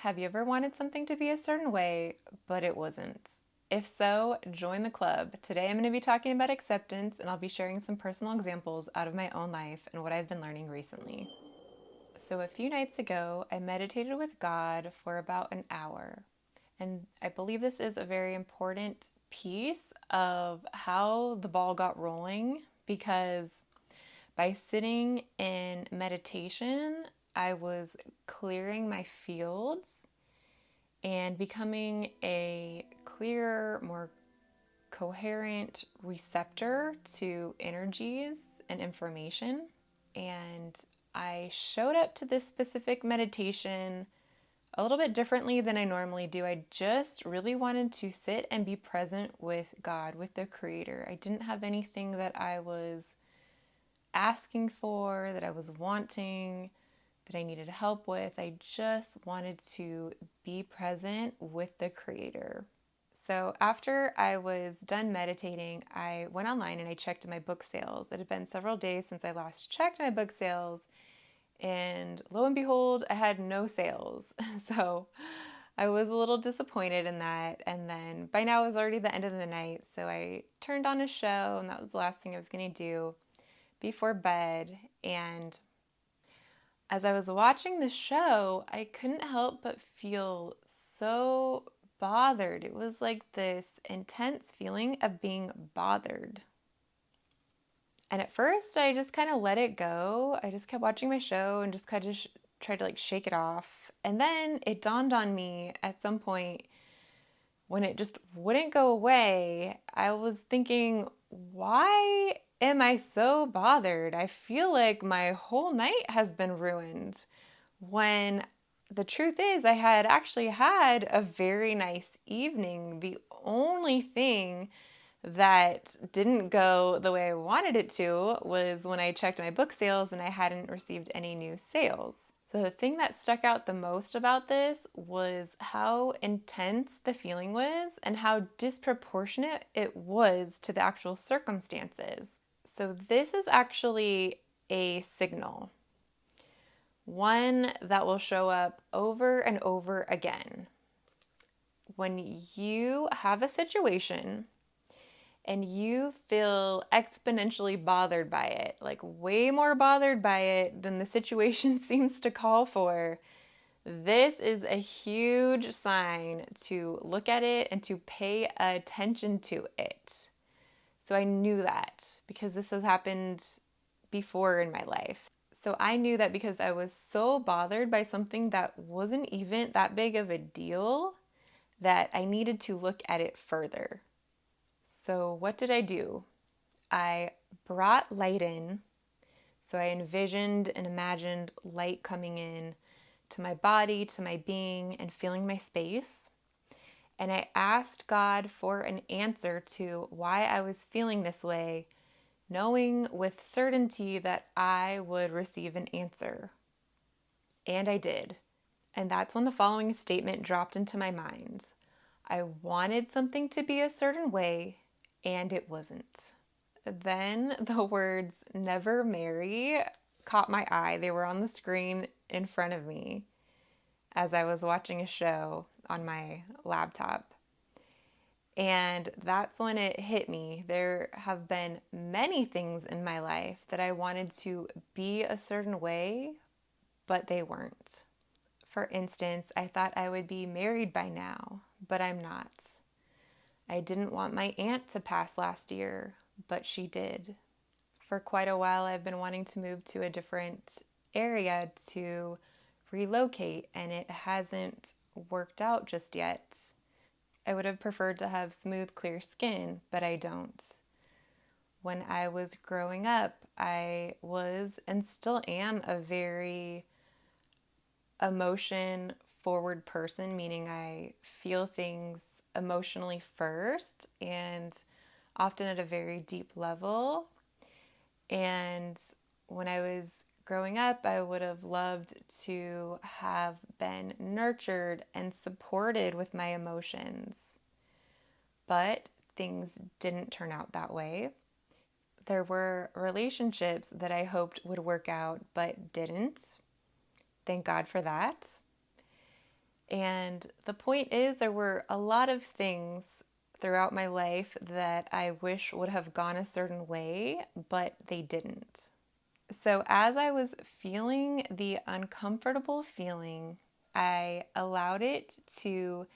Have you ever wanted something to be a certain way, but it wasn't? If so, join the club. Today I'm going to be talking about acceptance and I'll be sharing some personal examples out of my own life and what I've been learning recently. So, a few nights ago, I meditated with God for about an hour. And I believe this is a very important piece of how the ball got rolling because by sitting in meditation, I was clearing my fields and becoming a clearer, more coherent receptor to energies and information. And I showed up to this specific meditation a little bit differently than I normally do. I just really wanted to sit and be present with God, with the Creator. I didn't have anything that I was asking for, that I was wanting, that I needed help with. I just wanted to be present with the Creator. So after I was done meditating, I went online and I checked my book sales. It had been several days since I last checked my book sales, and lo and behold, I had no sales. So I was a little disappointed in that. And then by now it was already the end of the night, so I turned on a show, and that was the last thing I was going to do before bed. And as I was watching the show, I couldn't help but feel so bothered. It was like this intense feeling of being bothered. And at first, I just kind of let it go. I just kept watching my show and just kind of tried to shake it off. And then it dawned on me at some point when it just wouldn't go away. I was thinking, why am I so bothered? I feel like my whole night has been ruined. When the truth is, I had actually had a very nice evening. The only thing that didn't go the way I wanted it to was when I checked my book sales and I hadn't received any new sales. So the thing that stuck out the most about this was how intense the feeling was and how disproportionate it was to the actual circumstances. So this is actually a signal, one that will show up over and over again. When you have a situation and you feel exponentially bothered by it, like way more bothered by it than the situation seems to call for, this is a huge sign to look at it and to pay attention to it. So I knew that because this has happened before in my life. So I knew that because I was so bothered by something that wasn't even that big of a deal, that I needed to look at it further. So what did I do? I brought light in. So I envisioned and imagined light coming in to my body, to my being, and filling my space. And I asked God for an answer to why I was feeling this way, knowing with certainty that I would receive an answer. And I did. And that's when the following statement dropped into my mind. I wanted something to be a certain way, and it wasn't. Then the words never marry caught my eye. They were on the screen in front of me as I was watching a show on my laptop. And that's when it hit me. There have been many things in my life that I wanted to be a certain way, but they weren't. For instance, I thought I would be married by now, but I'm not. I didn't want my aunt to pass last year, but she did. For quite a while, I've been wanting to move to a different area to relocate, and it hasn't worked out just yet. I would have preferred to have smooth, clear skin, but I don't. When I was growing up, I was and still am a very emotion forward person, meaning I feel things emotionally first and often at a very deep level. And when I was growing up, I would have loved to have been nurtured and supported with my emotions. But things didn't turn out that way. There were relationships that I hoped would work out, but didn't. Thank God for that. And the point is, there were a lot of things throughout my life that I wish would have gone a certain way, but they didn't. So, as I was feeling the uncomfortable feeling, I allowed it to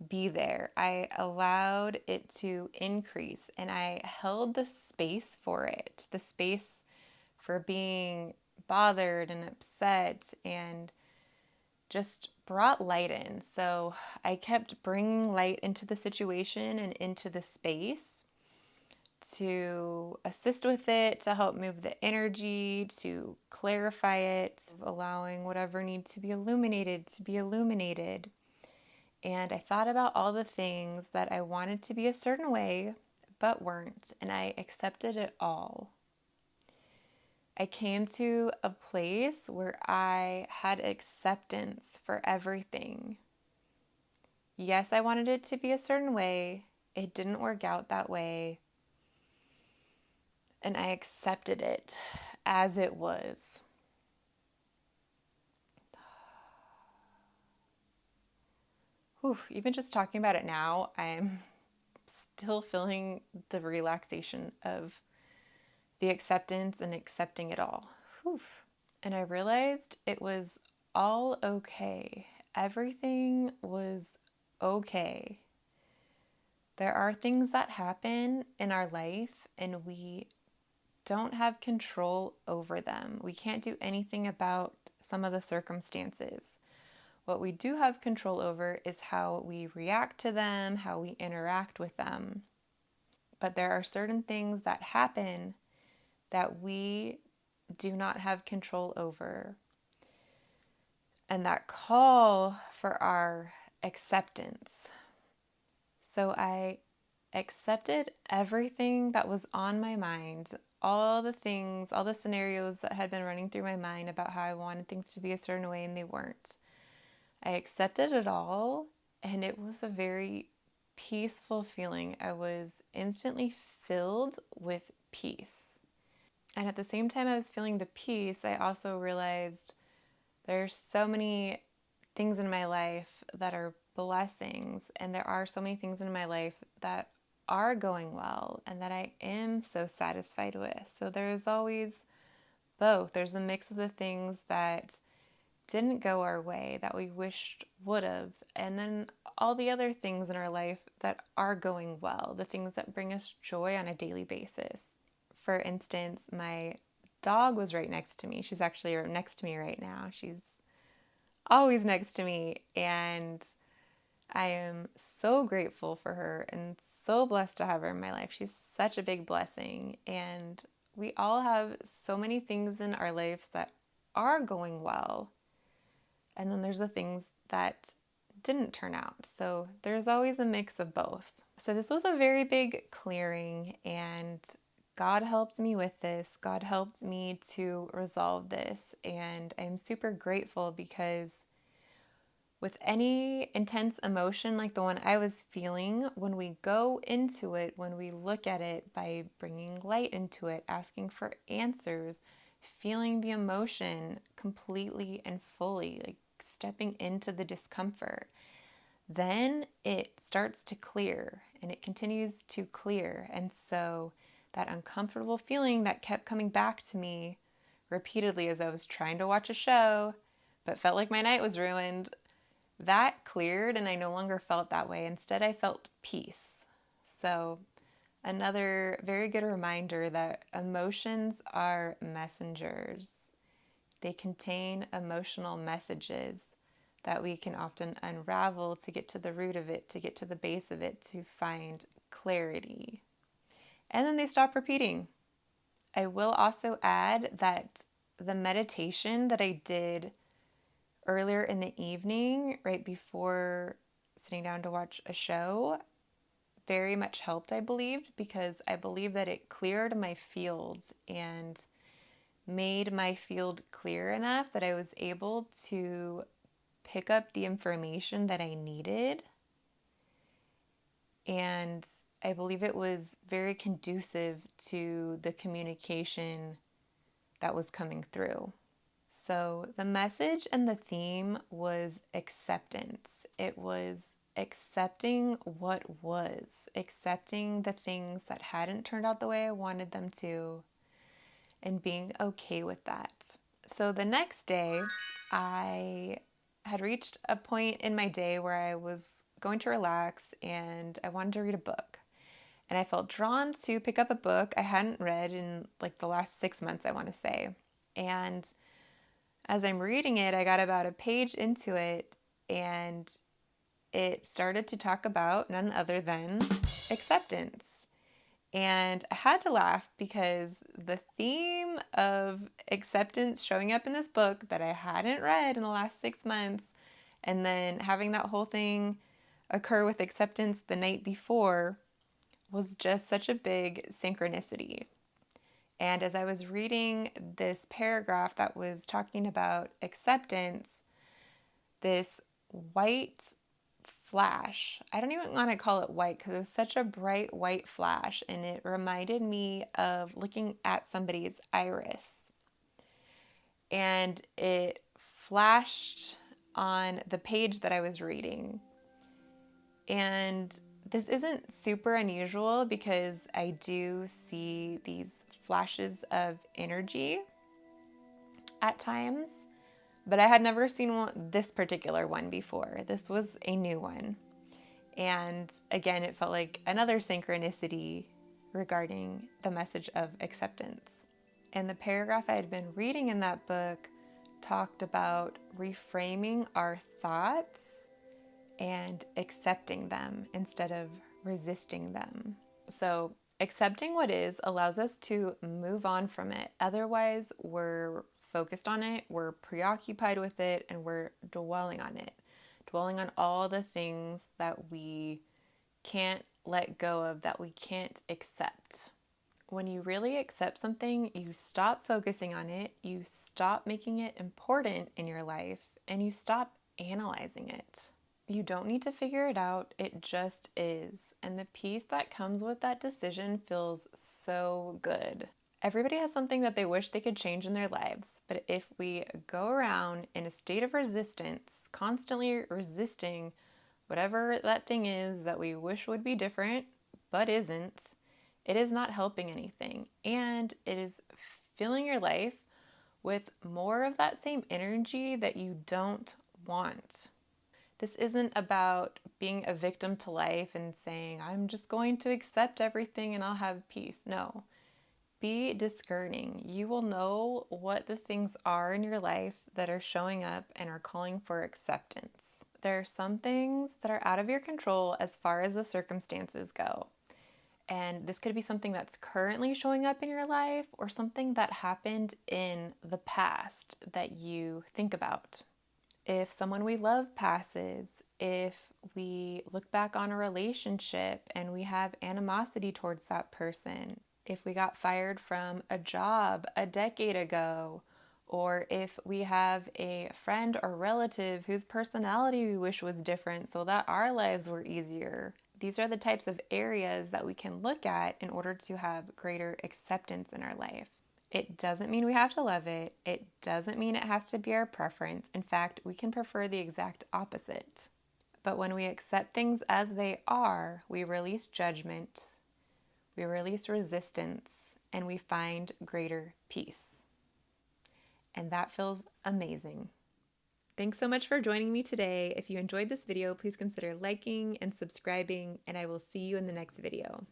be there. I allowed it to increase and I held the space for it, the space for being bothered and upset, and just brought light in. So I kept bringing light into the situation and into the space to assist with it, to help move the energy, to clarify it, allowing whatever needs to be illuminated to be illuminated. And I thought about all the things that I wanted to be a certain way but weren't, and I accepted it all. I came to a place where I had acceptance for everything. Yes, I wanted it to be a certain way. It didn't work out that way. And I accepted it as it was. Whew, even just talking about it now, I'm still feeling the relaxation of the acceptance and accepting it all. Whew. And I realized it was all okay. Everything was okay. There are things that happen in our life and we don't have control over them. We can't do anything about some of the circumstances. What we do have control over is how we react to them, how we interact with them. But there are certain things that happen that we do not have control over. And that call for our acceptance. So I accepted everything that was on my mind, all the things, all the scenarios that had been running through my mind about how I wanted things to be a certain way and they weren't. I accepted it all, and it was a very peaceful feeling. I was instantly filled with peace. And at the same time I was feeling the peace, I also realized there's so many things in my life that are blessings, and there are so many things in my life that are going well and that I am so satisfied with. So there's always both. There's a mix of the things that didn't go our way that we wished would have, and then all the other things in our life that are going well, the things that bring us joy on a daily basis. For instance, my dog was right next to me. She's actually next to me right now. She's always next to me, and I am so grateful for her and so blessed to have her in my life. She's such a big blessing, and we all have so many things in our lives that are going well, and then there's the things that didn't turn out. So there's always a mix of both. So this was a very big clearing, and God helped me with this. God helped me to resolve this, and I'm super grateful because with any intense emotion like the one I was feeling, when we go into it, when we look at it by bringing light into it, asking for answers, feeling the emotion completely and fully, like stepping into the discomfort, then it starts to clear and it continues to clear. And so that uncomfortable feeling that kept coming back to me repeatedly as I was trying to watch a show, but felt like my night was ruined, that cleared and I no longer felt that way. Instead, I felt peace. So, another very good reminder that emotions are messengers. They contain emotional messages that we can often unravel to get to the root of it, to get to the base of it, to find clarity. And then they stop repeating. I will also add that the meditation that I did earlier in the evening, right before sitting down to watch a show, very much helped, I believed, because I believe that it cleared my fields and made my field clear enough that I was able to pick up the information that I needed. And I believe it was very conducive to the communication that was coming through. So the message and the theme was acceptance. It was accepting what was, accepting the things that hadn't turned out the way I wanted them to, and being okay with that. So the next day, I had reached a point in my day where I was going to relax and I wanted to read a book. And I felt drawn to pick up a book I hadn't read in like the last 6 months, I want to say. And as I'm reading it, I got about a page into it and it started to talk about none other than acceptance. And I had to laugh because the theme of acceptance showing up in this book that I hadn't read in the last 6 months, and then having that whole thing occur with acceptance the night before, was just such a big synchronicity. And as I was reading this paragraph that was talking about acceptance, this white flash. I don't even want to call it white because it was such a bright white flash, and it reminded me of looking at somebody's iris. And it flashed on the page that I was reading. And this isn't super unusual because I do see these flashes of energy at times, but I had never seen this particular one before. This was a new one. And again, it felt like another synchronicity regarding the message of acceptance. And the paragraph I had been reading in that book talked about reframing our thoughts and accepting them instead of resisting them. So, accepting what is allows us to move on from it. Otherwise, we're focused on it, we're preoccupied with it, and we're dwelling on it. Dwelling on all the things that we can't let go of, that we can't accept. When you really accept something, you stop focusing on it, you stop making it important in your life, and you stop analyzing it. You don't need to figure it out, it just is. And the peace that comes with that decision feels so good. Everybody has something that they wish they could change in their lives, but if we go around in a state of resistance, constantly resisting whatever that thing is that we wish would be different, but isn't, it is not helping anything. And it is filling your life with more of that same energy that you don't want. This isn't about being a victim to life and saying, I'm just going to accept everything and I'll have peace. No. Be discerning. You will know what the things are in your life that are showing up and are calling for acceptance. There are some things that are out of your control as far as the circumstances go. And this could be something that's currently showing up in your life or something that happened in the past that you think about. If someone we love passes, if we look back on a relationship and we have animosity towards that person, if we got fired from a job a decade ago, or if we have a friend or relative whose personality we wish was different so that our lives were easier. These are the types of areas that we can look at in order to have greater acceptance in our life. It doesn't mean we have to love it. It doesn't mean it has to be our preference. In fact, we can prefer the exact opposite. But when we accept things as they are, we release judgment, we release resistance, and we find greater peace. And that feels amazing. Thanks so much for joining me today. If you enjoyed this video, please consider liking and subscribing, and I will see you in the next video.